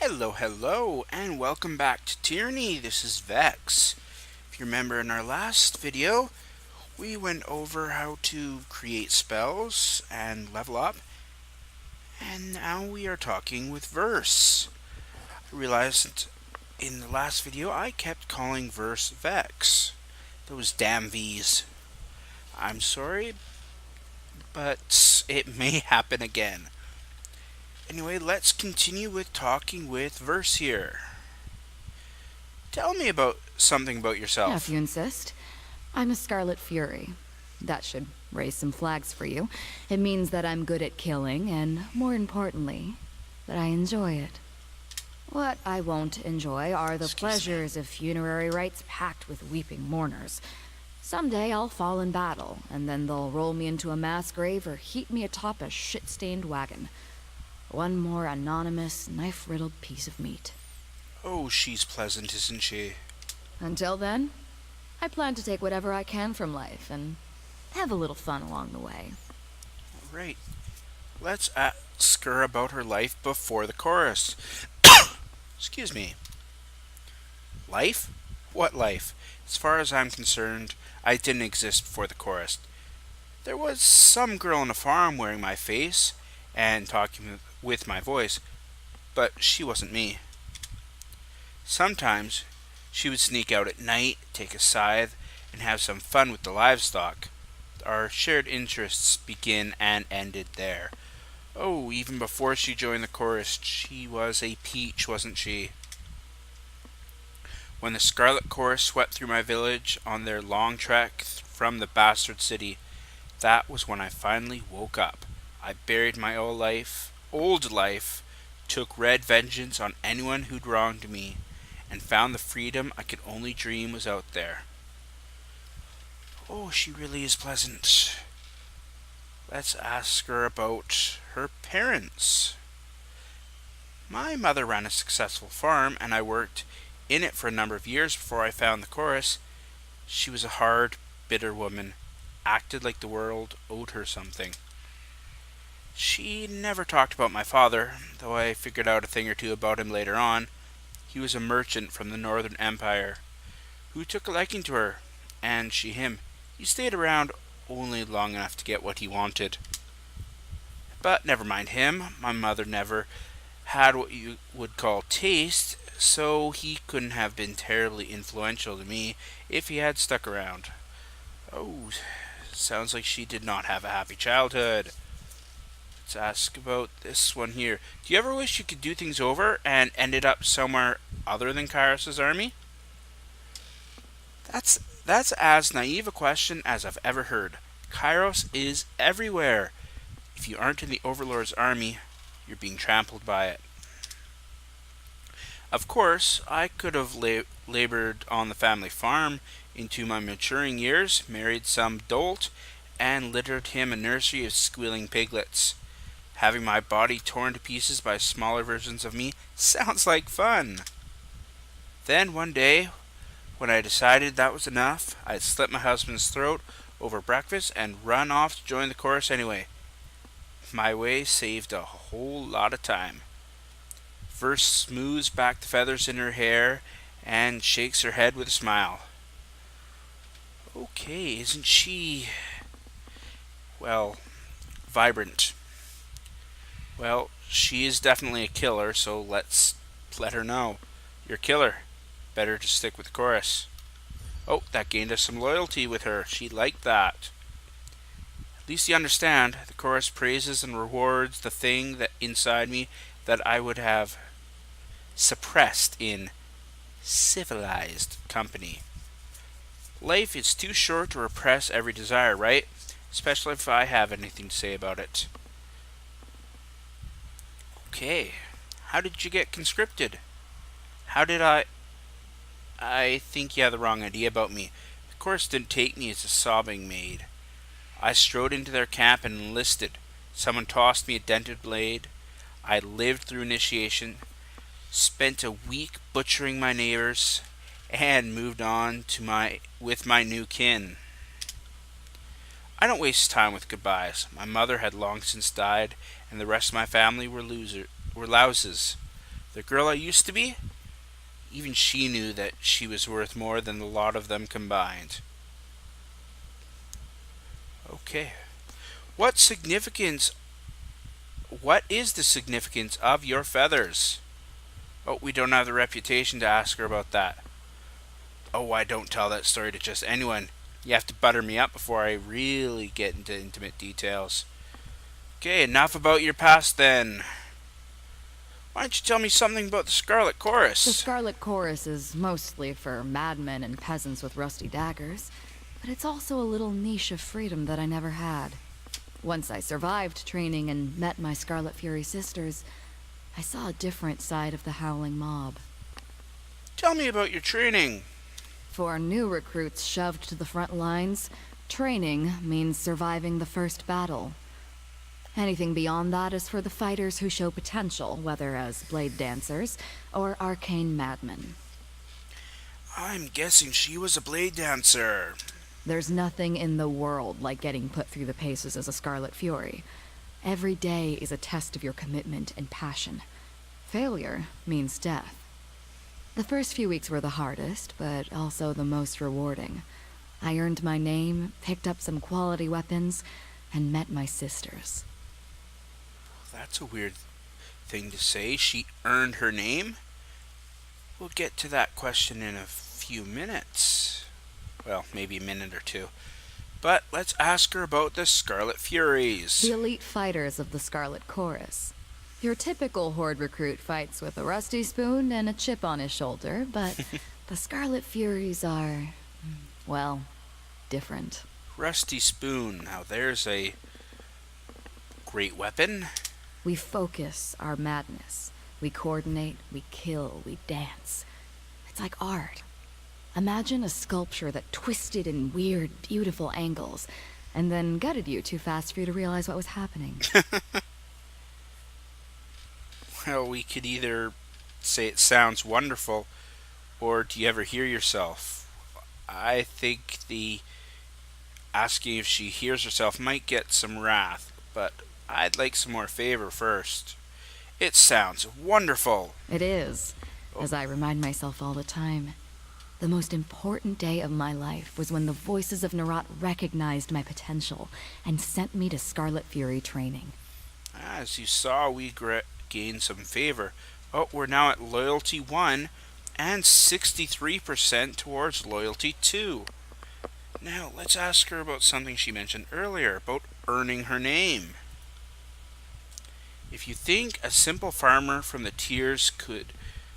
Hello, and welcome back to Tyranny. This is Vexx. If you remember in our last video, we went over how to create spells and level up, and now we are talking with Verse. I realized in the last video I kept calling Verse Vexx. Those damn V's. I'm sorry, but it may happen again. Anyway, let's continue with talking with Verse here. Tell me about something about Yeah, if yourself. you insist. I'm a Scarlet Fury. That should raise some flags for you. It means that I'm good at killing, and more importantly, that I enjoy it. What I won't enjoy are the pleasures of funerary rites packed with weeping mourners. Someday I'll fall in battle, and then they'll roll me into a mass grave or heap me atop a shit-stained wagon. One more anonymous, knife-riddled piece of meat. Oh, she's pleasant, isn't she? Until then, I plan to take whatever I can from life and have a little fun along the way. Right. Let's ask her about her life before the chorus. Excuse me. Life? What life? As far as I'm concerned, I didn't exist before the chorus. There was some girl on a farm wearing my face and talking with my voice, but she wasn't me. Sometimes she would sneak out at night, take a scythe, and have some fun with the livestock. Our shared interests begin and ended there. Oh, even before she joined the chorus, she was a peach, wasn't she? When the Scarlet Chorus swept through my village on their long trek from the bastard city, that was when I finally woke up. I buried my old life, took red vengeance on anyone who'd wronged me, and found the freedom I could only dream was out there. Oh, she really is pleasant. Let's ask her about her parents. My mother ran a successful farm, and I worked in it for a number of years before I found the chorus. She was a hard, bitter woman, acted like the world owed her something. She never talked about my father, though I figured out a thing or two about him later on. He was a merchant from the Northern Empire who took a liking to her, and she him. He stayed around only long enough to get what he wanted. But never mind him. My mother never had what you would call taste, so he couldn't have been terribly influential to me if he had stuck around. Oh, sounds like she did not have a happy childhood. Let's ask about this one here. Do you ever wish you could do things over and ended up somewhere other than Kairos' army? That's as naive a question as I've ever heard. Kairos is everywhere. If you aren't in the Overlord's army, you're being trampled by it. Of course, I could have labored on the family farm into my maturing years, married some dolt, and littered him a nursery of squealing piglets. Having my body torn to pieces by smaller versions of me sounds like fun. Then one day, when I decided that was enough, I'd slit my husband's throat over breakfast and run off to join the chorus anyway. My way saved a whole lot of time. Verse smooths back the feathers in her hair and shakes her head with a smile. Okay, isn't she, well, vibrant? Well, she is definitely a killer, so let's let her know. You're a killer. Better to stick with the chorus. Oh, that gained us some loyalty with her. She liked that. At least you understand, the chorus praises and rewards the thing that inside me that I would have suppressed in civilized company. Life is too short to repress every desire, right? Especially if I have anything to say about it. Okay, how did you get conscripted? How did I think you have the wrong idea about me. The chorus didn't take me as a sobbing maid. I strode into their camp and enlisted. Someone tossed me a dented blade. I lived through initiation, spent a week butchering my neighbors, and moved on with my new kin. I don't waste time with goodbyes. My mother had long since died, and the rest of my family were louses. The girl I used to be? Even she knew that she was worth more than the lot of them combined. Okay. What significance what is the significance of your feathers? Oh, we don't have the reputation to ask her about that. Oh, I don't tell that story to just anyone. You have to butter me up before I really get into intimate details. Okay, enough about your past then. Why don't you tell me something about the Scarlet The Chorus? Scarlet Chorus is mostly for madmen and peasants with rusty daggers, but it's also a little niche of freedom that I never had. Once I survived training and met my Scarlet Fury sisters, I saw a different side of the Howling Mob. Tell me about your training. For new recruits shoved to the front lines, training means surviving the first battle. Anything beyond that is for the fighters who show potential, whether as blade dancers or arcane madmen. I'm guessing she was a blade dancer. There's nothing in the world like getting put through the paces as a Scarlet Fury. Every day is a test of your commitment and passion. Failure means death. The first few weeks were the hardest, but also the most rewarding. I earned my name, picked up some quality weapons, and met my sisters. That's a weird thing to say. She earned her name? We'll get to that question in a few minutes. Well, maybe a minute or two. But let's ask her about the Scarlet Furies. The elite fighters of the Scarlet Chorus. Your typical Horde recruit fights with a rusty spoon and a chip on his shoulder, but the Scarlet Furies are, well, different. Rusty Spoon. Now there's a great weapon. We focus our madness. We coordinate, we kill, we dance. It's like art. Imagine a sculpture that twisted in weird, beautiful angles, and then gutted you too fast for you to realize what was happening. Well, we could either say it sounds wonderful, or do you ever hear yourself? I think the asking if she hears herself might get some wrath, but I'd like some more favor first. It sounds wonderful. It is, as I remind myself all the time. The most important day of my life was when the voices of Narat recognized my potential and sent me to Scarlet Fury training. As you saw, we gained some favor. Oh, we're now at Loyalty 1 and 63% towards Loyalty 2. Now, let's ask her about something she mentioned earlier, about earning her name. If you think a simple farmer from the Tiers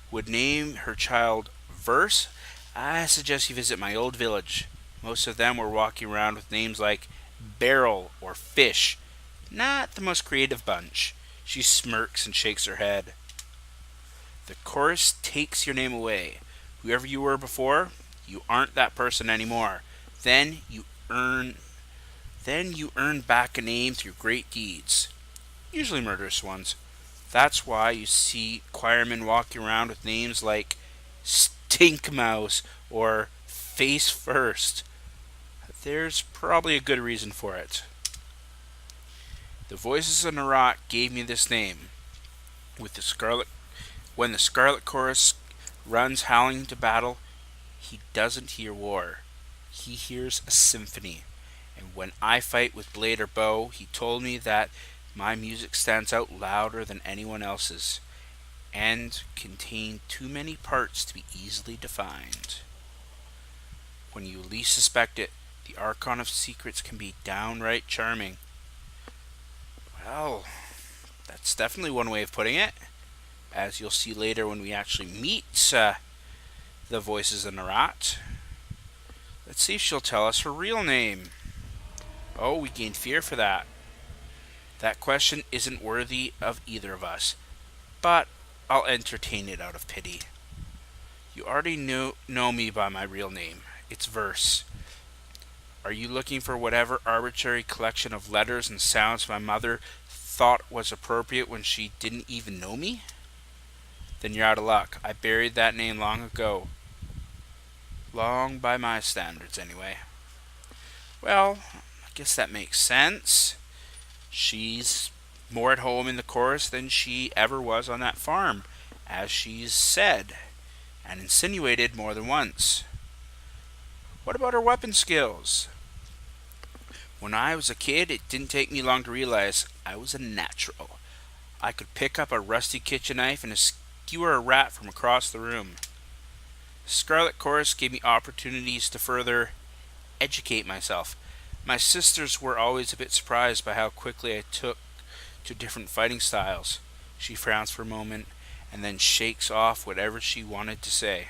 would name her child Verse, I suggest you visit my old village. Most of them were walking around with names like Barrel or Fish. Not the most creative bunch. She smirks and shakes her head. The chorus takes your name away. Whoever you were before, you aren't that person anymore. Then you earn back a name through great deeds. Usually murderous ones. That's why you see choirmen walking around with names like Stink Mouse or Face First. There's probably a good reason for it. The voices of Narat gave me this name. When the Scarlet Chorus runs howling to battle, he doesn't hear war. He hears a symphony. And when I fight with blade or bow, he told me that my music stands out louder than anyone else's, and contain too many parts to be easily defined. When you least suspect it, the Archon of Secrets can be downright charming. Well, that's definitely one way of putting it, as you'll see later when we actually meet the voices of Narat. Let's see if she'll tell us her real name. Oh, we gained fear for that. That question isn't worthy of either of us, but I'll entertain it out of pity. You already know me by my real name. It's Verse. Are you looking for whatever arbitrary collection of letters and sounds my mother thought was appropriate when she didn't even know me? Then you're out of luck. I buried that name long ago. Long by my standards, anyway. Well, I guess that makes sense. She's more at home in the chorus than she ever was on that farm. as she's said and insinuated more than once. What about her weapon skills? When I was a kid, it didn't take me long to realize I was a natural. I could pick up a rusty kitchen knife and skewer a rat from across the room. Scarlet Chorus gave me opportunities to further educate myself. My sisters were always a bit surprised by how quickly I took to different fighting styles. She frowns for a moment and then shakes off whatever she wanted to say.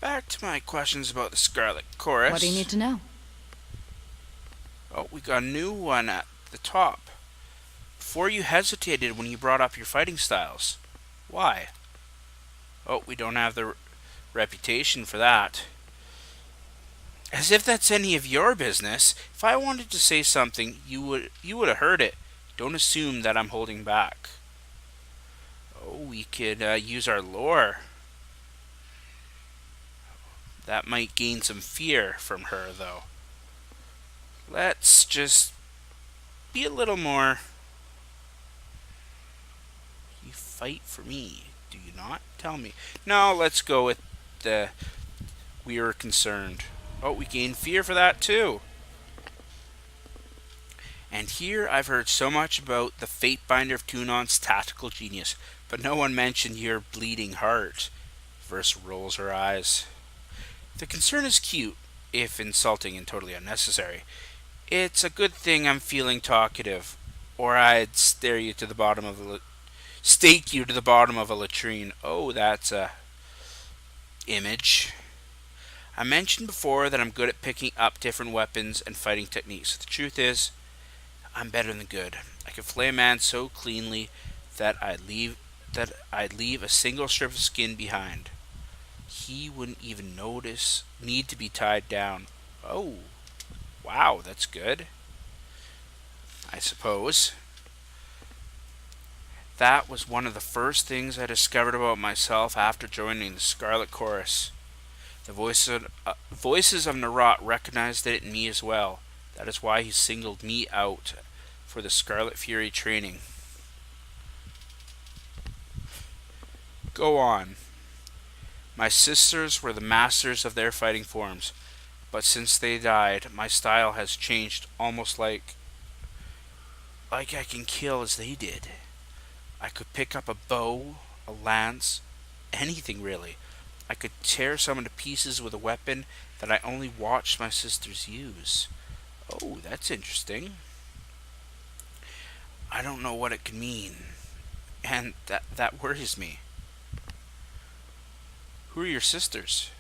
Back to my questions about the Scarlet Chorus. What do you need to know? Oh, we got a new one at the top. Before you hesitated when you brought up your fighting styles. Why? Oh, we don't have the reputation for that. As if that's any of your business. If I wanted to say something, you would have heard it. Don't assume that I'm holding back. Oh, we could use our lore. That might gain some fear from her, though. Let's just be a little more. You fight for me, do you not? Tell me. No, let's go with the we are concerned. Oh, we gain fear for that too. And here I've heard so much about the Fatebinder of Tunon's tactical genius, but no one mentioned your bleeding heart. Verse rolls her eyes. The concern is cute, if insulting and totally unnecessary. It's a good thing I'm feeling talkative, or I'd stake you to the bottom of a latrine. Oh, that's a image. I mentioned before that I'm good at picking up different weapons and fighting techniques. The truth is, I'm better than good. I can flay a man so cleanly that I'd leave a single strip of skin behind. He wouldn't even need to be tied down. Oh, wow, that's good. I suppose. That was one of the first things I discovered about myself after joining the Scarlet Chorus. The voices of Narot recognized it in me as well. That is why he singled me out for the Scarlet Fury training. Go on. My sisters were the masters of their fighting forms, but since they died, my style has changed almost like I can kill as they did. I could pick up a bow, a lance, anything really. I could tear someone to pieces with a weapon that I only watched my sisters use. Oh, that's interesting. I don't know what it could mean, and that worries me. Who are your sisters?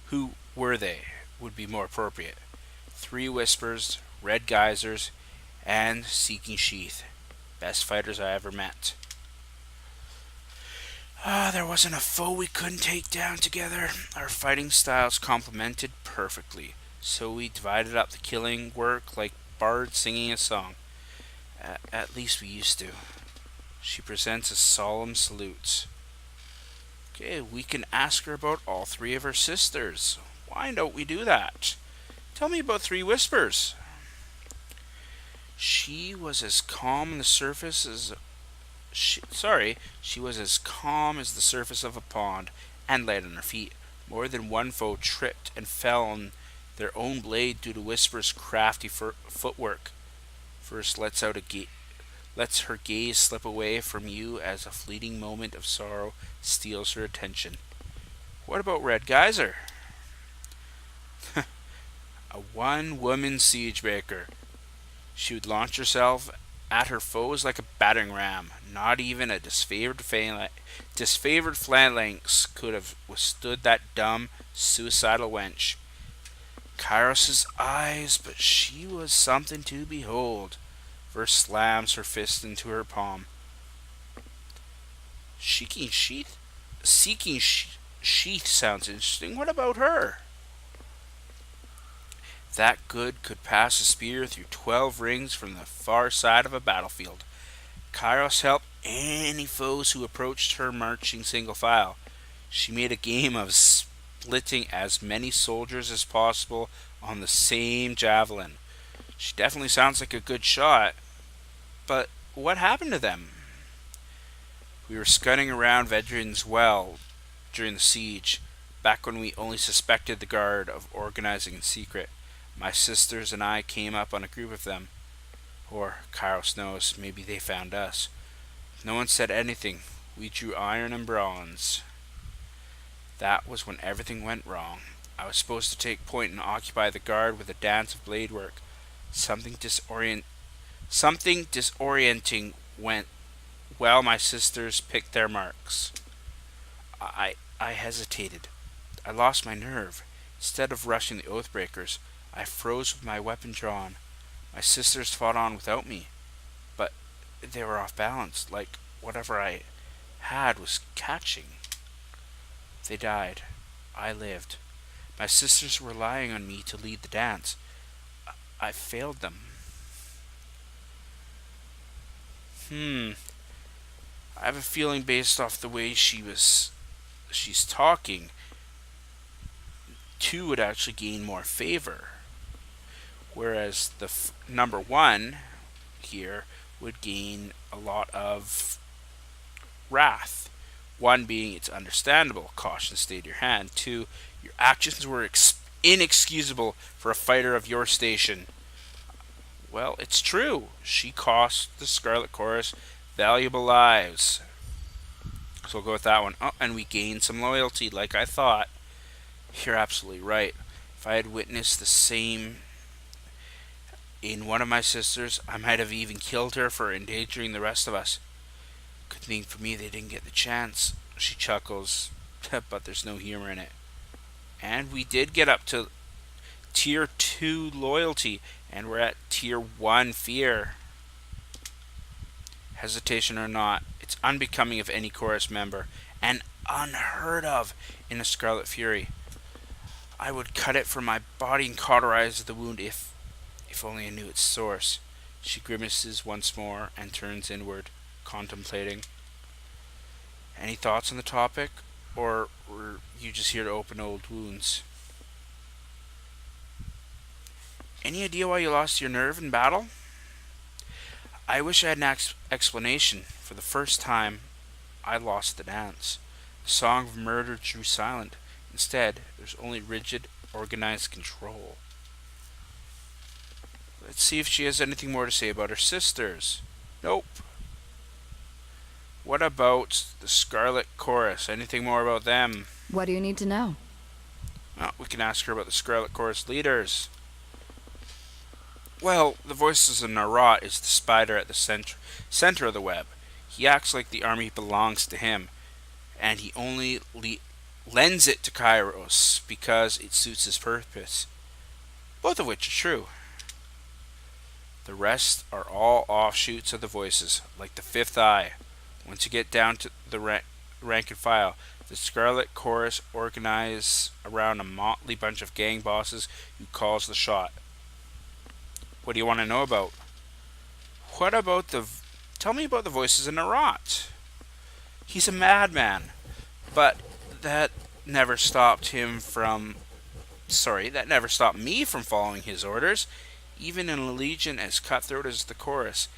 Who were they? Would be more appropriate. 3 Whispers, Red Geysers, and Seeking Sheath. Best fighters I ever met. There wasn't a foe we couldn't take down together. Our fighting styles complemented perfectly, so we divided up the killing work like bards singing a song. At least we used to. She presents a solemn salute. Okay, we can ask her about all 3 of her sisters. Why don't we do that? Tell me about 3 Whispers. She was as calm on the surface as she was as calm as the surface of a pond, and light on her feet. More than one foe tripped and fell on their own blade due to Whisper's crafty footwork. First lets her gaze slip away from you as a fleeting moment of sorrow steals her attention. What about Red Geyser? A one-woman siege breaker. She would launch herself at her foes like a battering ram. Not even a disfavored phalanx could have withstood that dumb, suicidal wench. Kairos' eyes, but she was something to behold. Verse slams her fist into her palm. Seeking Sheath sounds interesting. What about her? That good could pass a spear through 12 rings from the far side of a battlefield. Kairos helped any foes who approached her marching single file. She made a game of splitting as many soldiers as possible on the same javelin. She definitely sounds like a good shot. But what happened to them? We were scudding around Vedran's well during the siege, back when we only suspected the guard of organizing in secret. My sisters and I came up on a group of them. Or, Kairos knows, maybe they found us. No one said anything. We drew iron and bronze. That was when everything went wrong. I was supposed to take point and occupy the guard with a dance of blade work. Something disorienting went while my sisters picked their marks. I hesitated. I lost my nerve. Instead of rushing the Oathbreakers, I froze with my weapon drawn. My sisters fought on without me, but they were off balance, like whatever I had was catching. They died. I lived. My sisters were relying on me to lead the dance. I failed them. I have a feeling based off the way she's talking, 2 would actually gain more favor, whereas the number 1 here would gain a lot of wrath. 1 being it's understandable, caution stayed your hand. 2, your actions were inexcusable for a fighter of your station. Well, it's true. She cost the Scarlet Chorus valuable lives. So we'll go with that one. Oh, and we gained some loyalty, like I thought. You're absolutely right. If I had witnessed the same in one of my sisters, I might have even killed her for endangering the rest of us. Good thing for me they didn't get the chance. She chuckles, but there's no humor in it. And we did get up to tier 2 loyalty, and we're at tier 1 fear. Hesitation or not, it's unbecoming of any chorus member, and unheard of in a Scarlet Fury. I would cut it from my body and cauterize the wound if only I knew its source. She grimaces once more and turns inward, contemplating. Any thoughts on the topic, or were you just here to open old wounds? Any idea why you lost your nerve in battle? I wish I had an explanation. For the first time, I lost the dance. The song of murder drew silent. Instead, there's only rigid, organized control. Let's see if she has anything more to say about her sisters. Nope. What about the Scarlet Chorus? Anything more about them? What do you need to know? Well, we can ask her about the Scarlet Chorus leaders. Well, the Voices of Narat is the spider at the center of the web. He acts like the army belongs to him, and he only lends it to Kairos because it suits his purpose. Both of which are true. The rest are all offshoots of the Voices, like the Fifth Eye. Once you get down to the rank and file, the Scarlet Chorus organize around a motley bunch of gang bosses who calls the shot. What do you want to know about? Tell me about the Voices in Narat. He's a madman, but that never stopped me from following his orders. Even in a legion as cutthroat as the Chorus,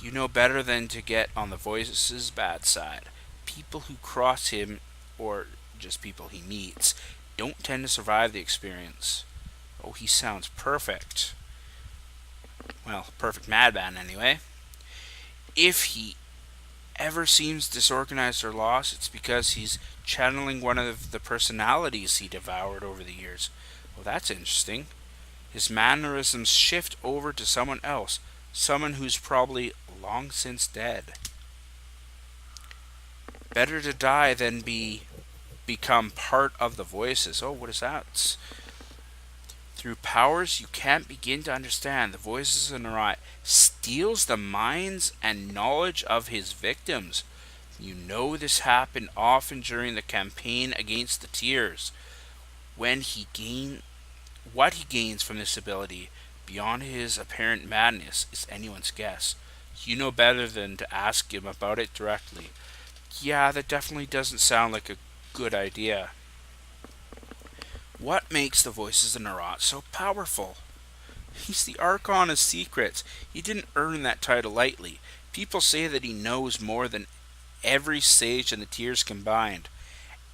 you know better than to get on the Voices' bad side. People who cross him, or just people he meets, don't tend to survive the experience. Oh, he sounds perfect. Well, perfect madman anyway. If he ever seems disorganized or lost, it's because he's channeling one of the personalities he devoured over the years. Well, that's interesting. His mannerisms shift over to someone else, someone who's probably long since dead. Better to die than become part of the Voices. Oh, what is that? Through powers you can't begin to understand, the Voices of Narat steals the minds and knowledge of his victims. You know this happened often during the campaign against the Tears. What he gains from this ability, beyond his apparent madness, is anyone's guess. You know better than to ask him about it directly. Yeah, that definitely doesn't sound like a good idea. What makes the Voices of Narat so powerful? He's the Archon of Secrets. He didn't earn that title lightly. People say that he knows more than every sage and the tiers combined,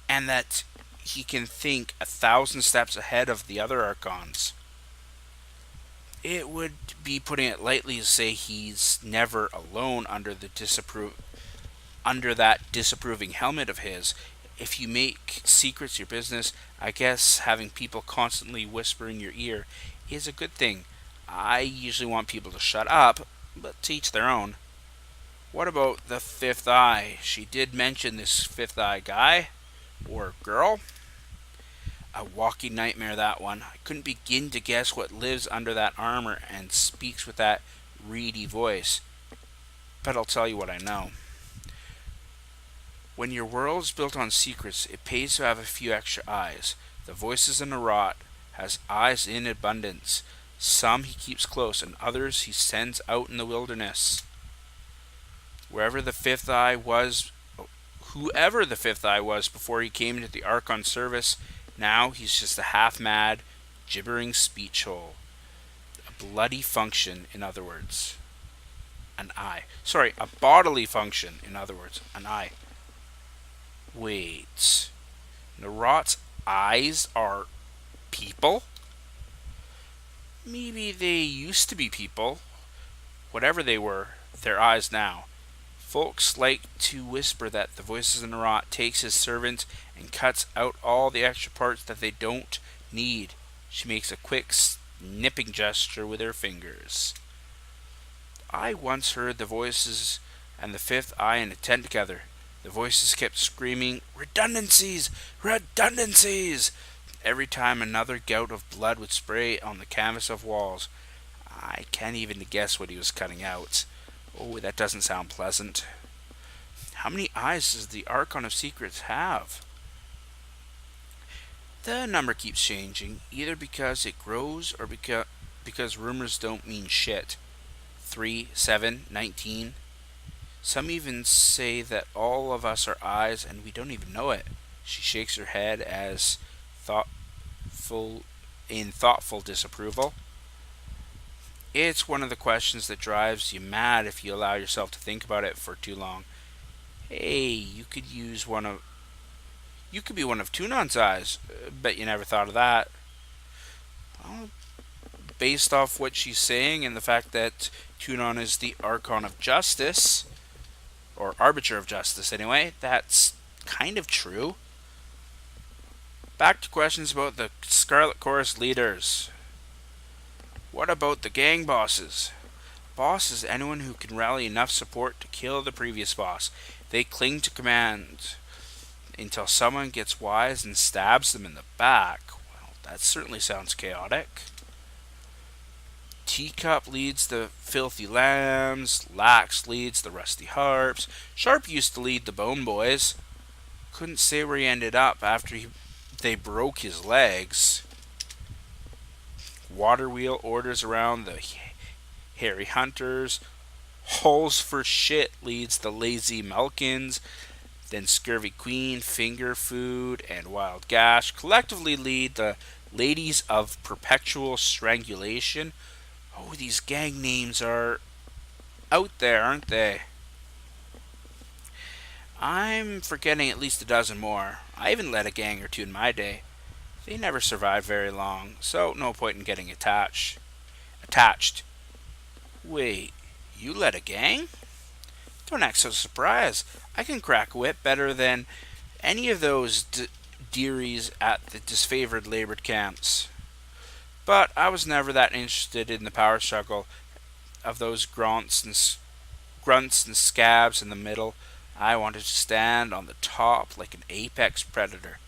and that he can think 1,000 steps ahead of the other archons. It would be putting it lightly to say he's never alone under that disapproving helmet of his. If you make secrets your business, I guess having people constantly whisper in your ear is a good thing. I usually want people to shut up, but to each their own. What about the fifth eye? She did mention this fifth eye guy or girl. A walking nightmare, that one. I couldn't begin to guess what lives under that armor and speaks with that reedy voice. But I'll tell you what I know. When your world is built on secrets, it pays to have a few extra eyes. The voices in the rot has eyes in abundance. Some he keeps close, and others he sends out in the wilderness. Whoever the fifth eye was before he came into the Archon service, now he's just a half-mad, gibbering speech hole. A bloody function, in other words. An eye. Sorry, a bodily function, in other words. An eye. Wait. Narot's eyes are people? Maybe they used to be people. Whatever they were, they're eyes now. Folks like to whisper that the voices in Narot takes his servant and cuts out all the extra parts that they don't need. She makes a quick snipping gesture with her fingers. I once heard the voices and the fifth eye in a tent together. The voices kept screaming, "Redundancies! Redundancies!" every time another gout of blood would spray on the canvas of walls. I can't even guess what he was cutting out. Oh, that doesn't sound pleasant. How many eyes does the Archon of Secrets have? The number keeps changing, either because it grows or because rumors don't mean shit. 3, 7, 19. Some even say that all of us are eyes and we don't even know it. She shakes her head as thoughtful disapproval. It's one of the questions that drives you mad if you allow yourself to think about it for too long. Hey, you could be one of Tunon's eyes. Bet you never thought of that. Well, based off what she's saying and the fact that Tunon is the Archon of Justice, or Arbiter of Justice anyway, that's kind of true. Back to questions about the Scarlet Chorus leaders. What about the gang bosses? Boss is anyone who can rally enough support to kill the previous boss. They cling to command until someone gets wise and stabs them in the back. Well, that certainly sounds chaotic. Teacup leads the Filthy Lambs, Lax leads the Rusty Harps, Sharp used to lead the Bone Boys. Couldn't say where he ended up after they broke his legs. Waterwheel orders around the Hairy Hunters. Holes for Shit leads the Lazy Melkins. Then Scurvy Queen, Finger Food, and Wild Gash collectively lead the Ladies of Perpetual Strangulation. Oh, these gang names are out there, aren't they? I'm forgetting at least a dozen more. I even led a gang or two in my day. They never survived very long, so no point in getting attached. Wait, you led a gang? Don't act so surprised. I can crack a whip better than any of those dearies at the disfavored labored camps. But I was never that interested in the power struggle of those grunts and scabs in the middle. I wanted to stand on the top like an apex predator.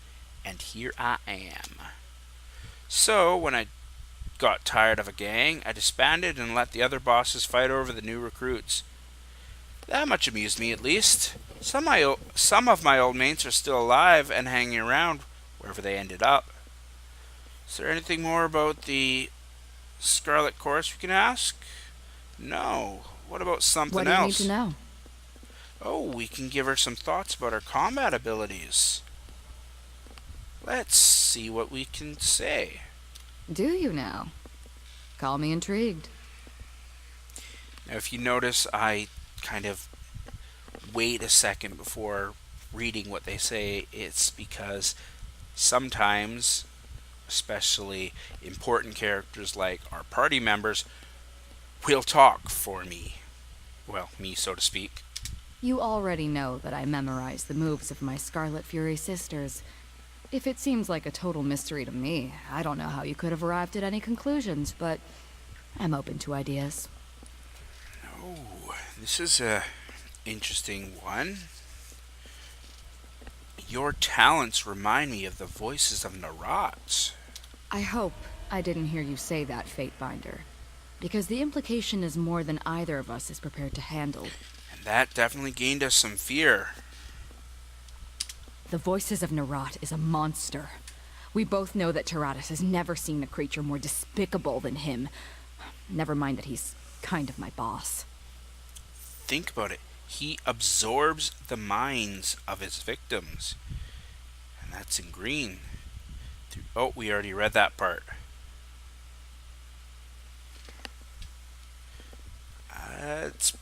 And here I am. So, when I got tired of a gang, I disbanded and let the other bosses fight over the new recruits. That much amused me, at least. Some of my old mates are still alive and hanging around wherever they ended up. Is there anything more about the Scarlet Chorus we can ask? No. What about something else? What do you need to know? Oh, we can give her some thoughts about her combat abilities. Let's see what we can say. Do you now? Call me intrigued. Now, if you notice, I kind of wait a second before reading what they say, it's because sometimes, especially important characters like our party members, will talk for me. Well, me, so to speak. You already know that I memorized the moves of my Scarlet Fury sisters. If it seems like a total mystery to me, I don't know how you could have arrived at any conclusions, but I'm open to ideas. Oh, this is a interesting one. Your talents remind me of the voices of Narat. I hope I didn't hear you say that, Fatebinder, because the implication is more than either of us is prepared to handle. And that definitely gained us some fear. The voices of Narat is a monster. We both know that Tyranny has never seen a creature more despicable than him. Never mind that he's kind of my boss. Think about it. He absorbs the minds of his victims. And that's in green. Oh, we already read that part. It's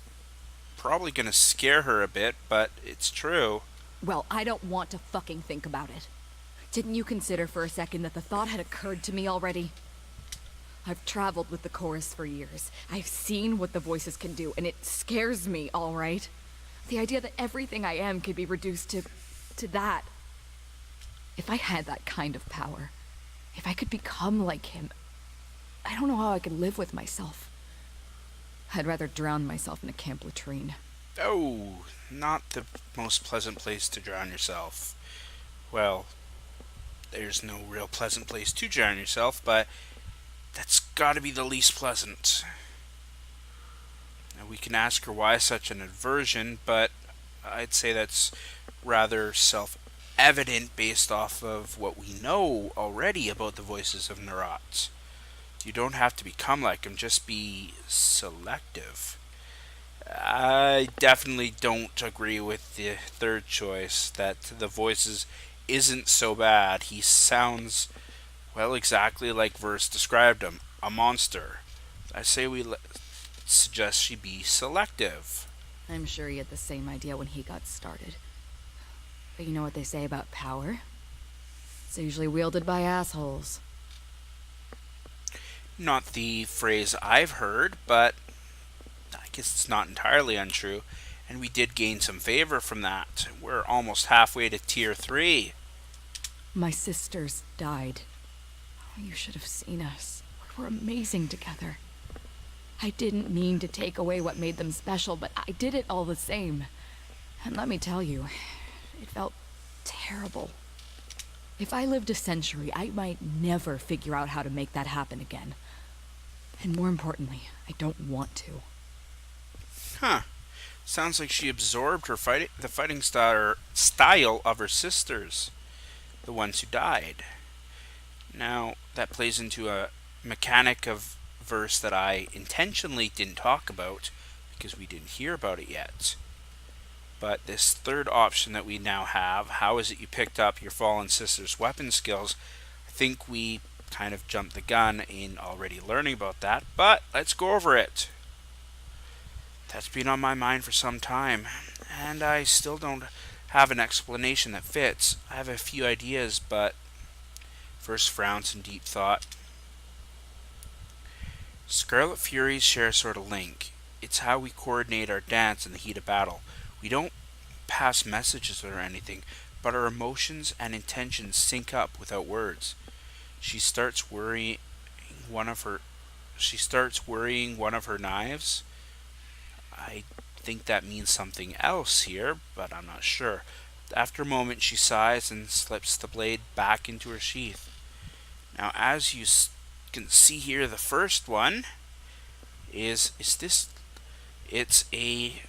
probably going to scare her a bit, but it's true. Well, I don't want to fucking think about it. Didn't you consider for a second that the thought had occurred to me already? I've traveled with the chorus for years. I've seen what the voices can do, and it scares me, all right? The idea that everything I am could be reduced to that. If I had that kind of power, if I could become like him, I don't know how I could live with myself. I'd rather drown myself in a camp latrine. Oh, not the most pleasant place to drown yourself. Well, there's no real pleasant place to drown yourself, but that's got to be the least pleasant. Now, we can ask her why such an aversion, but I'd say that's rather self-evident based off of what we know already about the voices of Narat. You don't have to become like him, just be selective. I definitely don't agree with the third choice, that the voices isn't so bad. He sounds, well, exactly like Verse described him, a monster. I say we suggest she be selective. I'm sure he had the same idea when he got started. But you know what they say about power? It's usually wielded by assholes. Not the phrase I've heard, but I guess it's not entirely untrue. And we did gain some favor from that. We're almost halfway to tier 3. My sisters died. Oh, you should have seen us. We were amazing together. I didn't mean to take away what made them special, but I did it all the same. And let me tell you, it felt terrible. If I lived a century, I might never figure out how to make that happen again. And more importantly, I don't want to. Huh. Sounds like she absorbed the fighting style of her sisters, the ones who died. Now, that plays into a mechanic of Verse that I intentionally didn't talk about because we didn't hear about it yet. But this third option that we now have, how is it you picked up your fallen sister's weapon skills? I think we kind of jumped the gun in already learning about that, but let's go over it. That's been on my mind for some time, and I still don't have an explanation that fits. I have a few ideas, but Verse frowns in deep thought. Scarlet Furies share a sort of link. It's how we coordinate our dance in the heat of battle. We don't pass messages or anything, but our emotions and intentions sync up without words. She starts worrying one of her knives. I think that means something else here, but I'm not sure. After a moment, she sighs and slips the blade back into her sheath. Now, as you can see here, the first one is this. It's a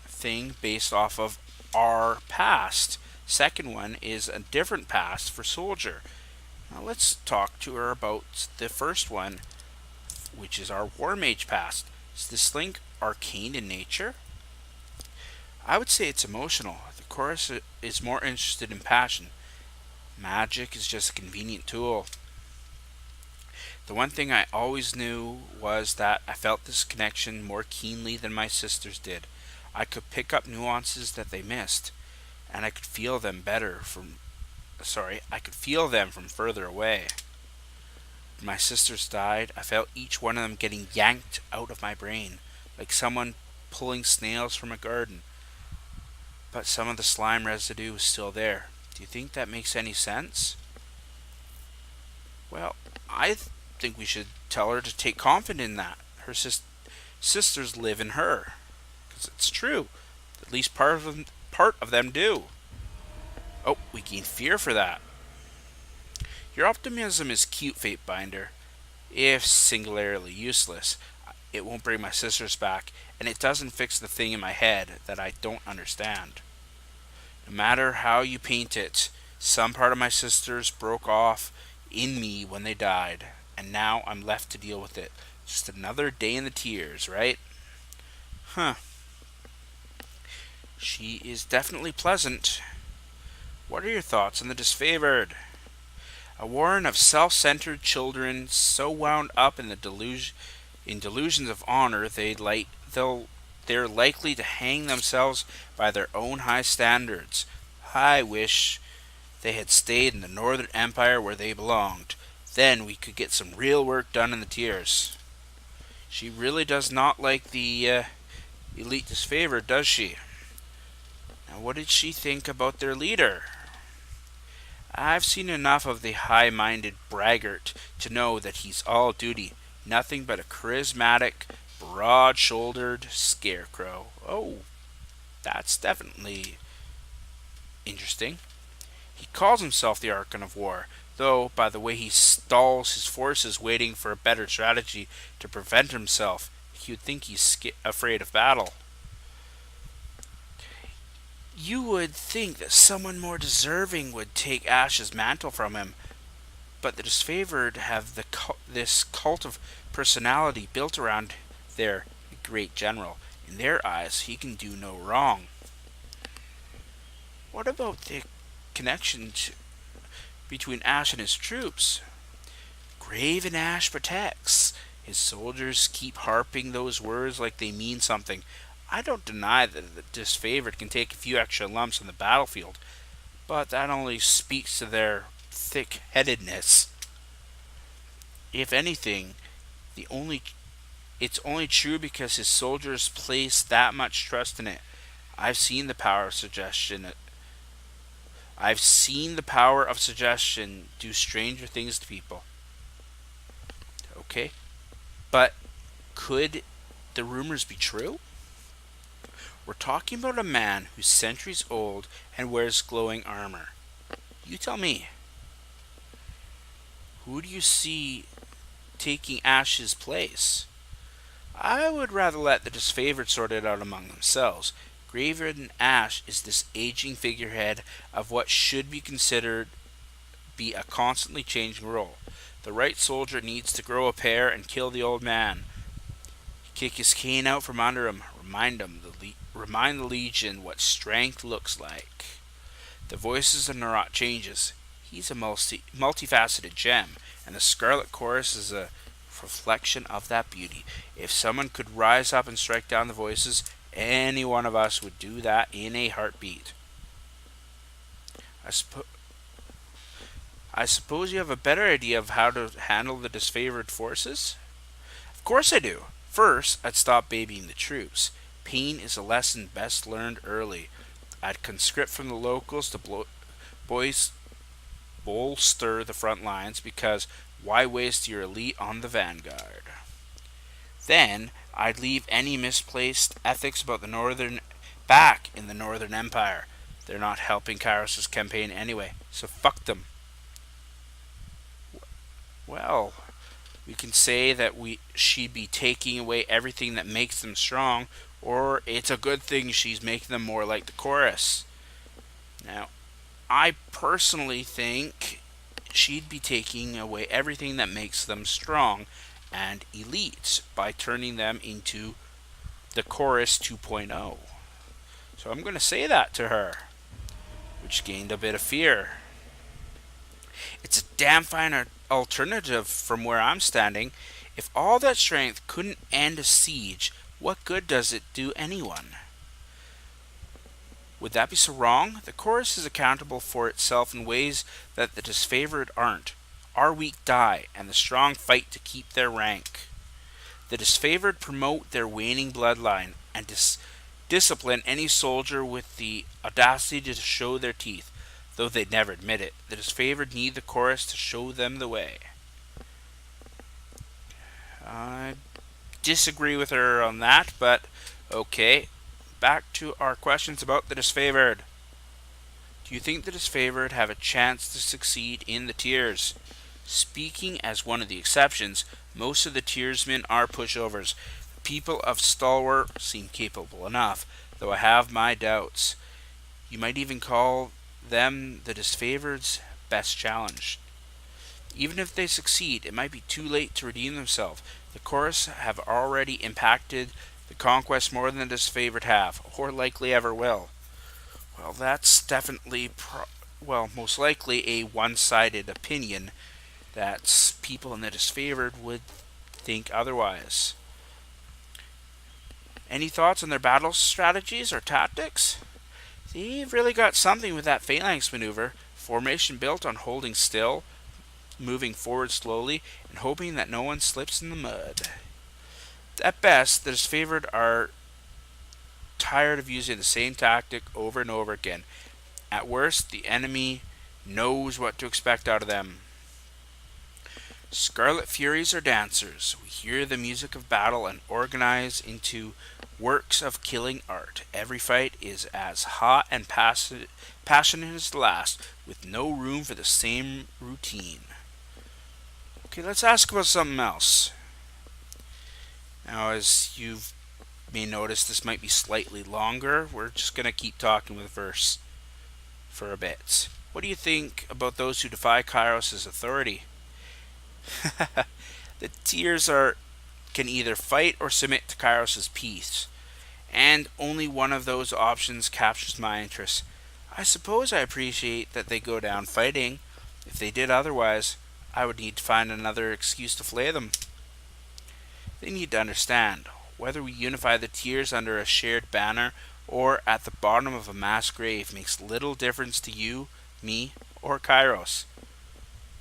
thing based off of our past. Second one is a different past for Soldier. Now let's talk to her about the first one, which is our War Mage past. Is this link arcane in nature? I would say it's emotional. The chorus is more interested in passion. Magic is just a convenient tool. The one thing I always knew was that I felt this connection more keenly than my sisters did. I could pick up nuances that they missed, and I could feel them I could feel them from further away. When my sisters died, I felt each one of them getting yanked out of my brain, like someone pulling snails from a garden. But some of the slime residue was still there. Do you think that makes any sense? Well, I think we should tell her to take confidence in that. Her sisters live in her. Because it's true. At least part of them do. Oh, we gain fear for that. Your optimism is cute, Fatebinder, if singularly useless. It won't bring my sisters back, and it doesn't fix the thing in my head that I don't understand. No matter how you paint it, some part of my sisters broke off in me when they died, and now I'm left to deal with it. Just another day in the tears, right? Huh. She is definitely pleasant. What are your thoughts on the disfavored? A warren of self-centered children so wound up in delusions of honor they're likely to hang themselves by their own high standards. I wish they had stayed in the Northern Empire where they belonged. Then we could get some real work done in the tiers. She really does not like the elite disfavored, does she? Now, what did she think about their leader? I've seen enough of the high-minded braggart to know that he's all duty, nothing but a charismatic, broad-shouldered scarecrow. Oh, that's definitely interesting. He calls himself the Archon of War, though by the way he stalls his forces waiting for a better strategy to prevent himself, you'd think he's afraid of battle. You would think that someone more deserving would take Ash's mantle from him, but the disfavored have this cult of personality built around their great general. In their eyes, he can do no wrong. What about the connection between Ash and his troops? Graven Ash protects. His soldiers keep harping those words like they mean something. I don't deny that the disfavored can take a few extra lumps on the battlefield, but that only speaks to their thick-headedness. If anything, it's only true because his soldiers place that much trust in it. I've seen the power of suggestion. I've seen the power of suggestion do stranger things to people. Okay, but could the rumors be true? We're talking about a man who's centuries old and wears glowing armor. You tell me. Who do you see taking Ash's place? I would rather let the disfavored sort it out among themselves. Graven Ash is this aging figurehead of what should be considered be a constantly changing role. The right soldier needs to grow a pair and kill the old man. Kick his cane out from under him. Remind the Legion what strength looks like. The voices of Narot changes. He's a multifaceted gem, and the Scarlet Chorus is a reflection of that beauty. If someone could rise up and strike down the voices, any one of us would do that in a heartbeat. I suppose you have a better idea of how to handle the disfavored forces? Of course I do. First, I'd stop babying the troops. Pain is a lesson best learned early. I'd conscript from the locals to bolster the front lines, because why waste your elite on the vanguard? Then, I'd leave any misplaced ethics about the northern back in the Northern Empire. They're not helping Kairos' campaign anyway, so fuck them. Well, we can say that she'd be taking away everything that makes them strong, or it's a good thing she's making them more like the chorus. Now, I personally think she'd be taking away everything that makes them strong and elite by turning them into the chorus 2.0. So I'm going to say that to her, which gained a bit of fear. It's a damn fine alternative from where I'm standing. If all that strength couldn't end a siege, what good does it do anyone? Would that be so wrong? The chorus is accountable for itself in ways that the disfavored aren't. Our weak die, and the strong fight to keep their rank. The disfavored promote their waning bloodline and discipline any soldier with the audacity to show their teeth, though they'd never admit it. The disfavored need the chorus to show them the way. I disagree with her on that, but okay. Back to our questions about the disfavored. Do you think the disfavored have a chance to succeed in the tiers? Speaking as one of the exceptions, most of the tiersmen are pushovers. People of stalwart seem capable enough, though I have my doubts. You might even call them the disfavored's best challenge. Even if they succeed, it might be too late to redeem themselves. The chorus have already impacted the conquest more than the disfavored have, or likely ever will. Well, that's definitely, most likely a one-sided opinion that people in the disfavored would think otherwise. Any thoughts on their battle strategies or tactics? They've really got something with that phalanx maneuver. Formation built on holding still, moving forward slowly, and hoping that no one slips in the mud. At best, the disfavored are tired of using the same tactic over and over again. At worst, the enemy knows what to expect out of them. Scarlet Furies are dancers. We hear the music of battle and organize into works of killing art. Every fight is as hot and passionate as the last, with no room for the same routine. Okay, let's ask about something else. Now, as you may notice, this might be slightly longer. We're just going to keep talking with verse for a bit. What do you think about those who defy Kairos' authority? The tiers can either fight or submit to Kairos' peace, and only one of those options captures my interest. I suppose I appreciate that they go down fighting. If they did otherwise, I would need to find another excuse to flay them. They need to understand, whether we unify the tiers under a shared banner or at the bottom of a mass grave makes little difference to you, me, or Kairos.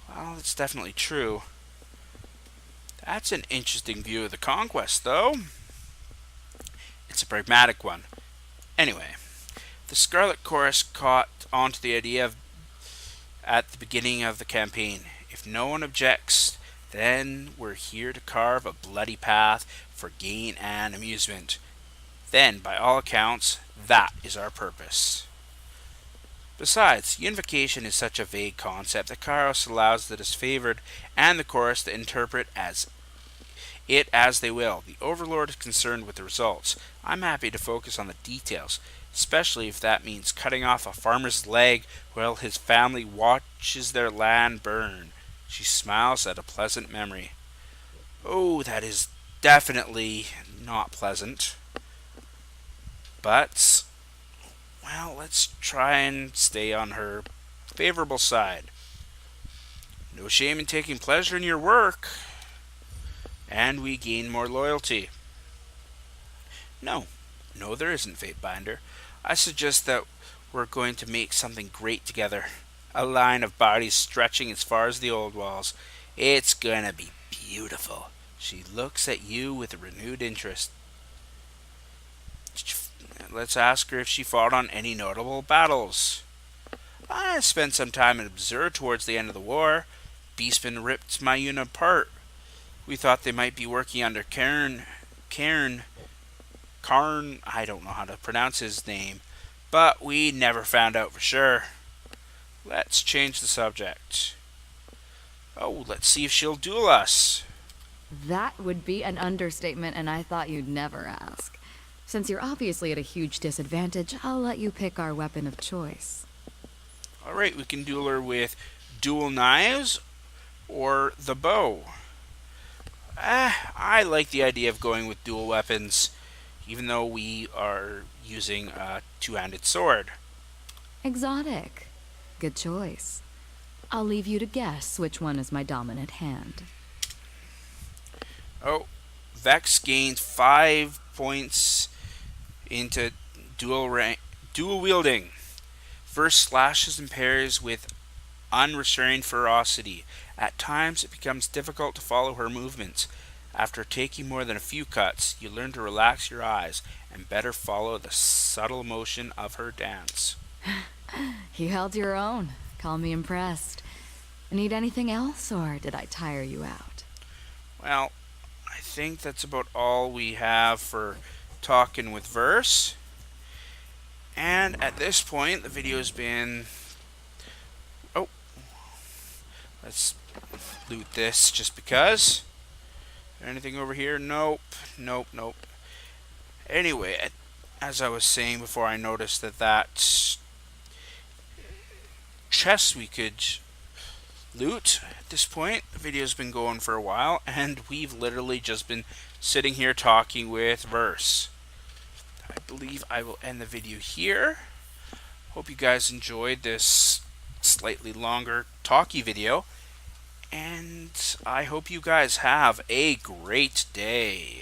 Well, it's definitely true. That's an interesting view of the conquest, though. It's a pragmatic one. Anyway, the Scarlet Chorus caught onto the idea at the beginning of the campaign. If no one objects, then we're here to carve a bloody path for gain and amusement. Then, by all accounts, that is our purpose. Besides, unification is such a vague concept that Kairos allows the disfavored and the chorus to interpret as they will. The Overlord is concerned with the results. I'm happy to focus on the details, especially if that means cutting off a farmer's leg while his family watches their land burn. She smiles at a pleasant memory. Oh, that is definitely not pleasant. But, well, let's try and stay on her favorable side. No shame in taking pleasure in your work. And we gain more loyalty. No, there isn't, Fatebinder. I suggest that we're going to make something great together. A line of bodies stretching as far as the old walls. It's gonna be beautiful. She looks at you with a renewed interest. Let's ask her if she fought on any notable battles. I spent some time in Observer towards the end of the war. Beastmen ripped my unit apart. We thought they might be working under Karn, I don't know how to pronounce his name, but we never found out for sure. Let's change the subject. Oh, let's see if she'll duel us. That would be an understatement, and I thought you'd never ask. Since you're obviously at a huge disadvantage, I'll let you pick our weapon of choice. Alright, we can duel her with dual knives or the bow. I like the idea of going with dual weapons, even though we are using a two-handed sword. Exotic. Good choice. I'll leave you to guess which one is my dominant hand. Oh, Vexx gained 5 points into Dual wielding. Verse slashes and parries with unrestrained ferocity. At times, it becomes difficult to follow her movements. After taking more than a few cuts, you learn to relax your eyes and better follow the subtle motion of her dance. You held your own. Call me impressed. Need anything else, or did I tire you out? Well, I think that's about all we have for talking with Verse. And at this point, the video's been... Oh, let's loot this just because. Anything over here? Nope. Anyway, as I was saying before, I noticed that chest we could loot. At this point, the video's been going for a while, and we've literally just been sitting here talking with Verse. I believe I will end the video here. Hope you guys enjoyed this slightly longer talky video, and I hope you guys have a great day.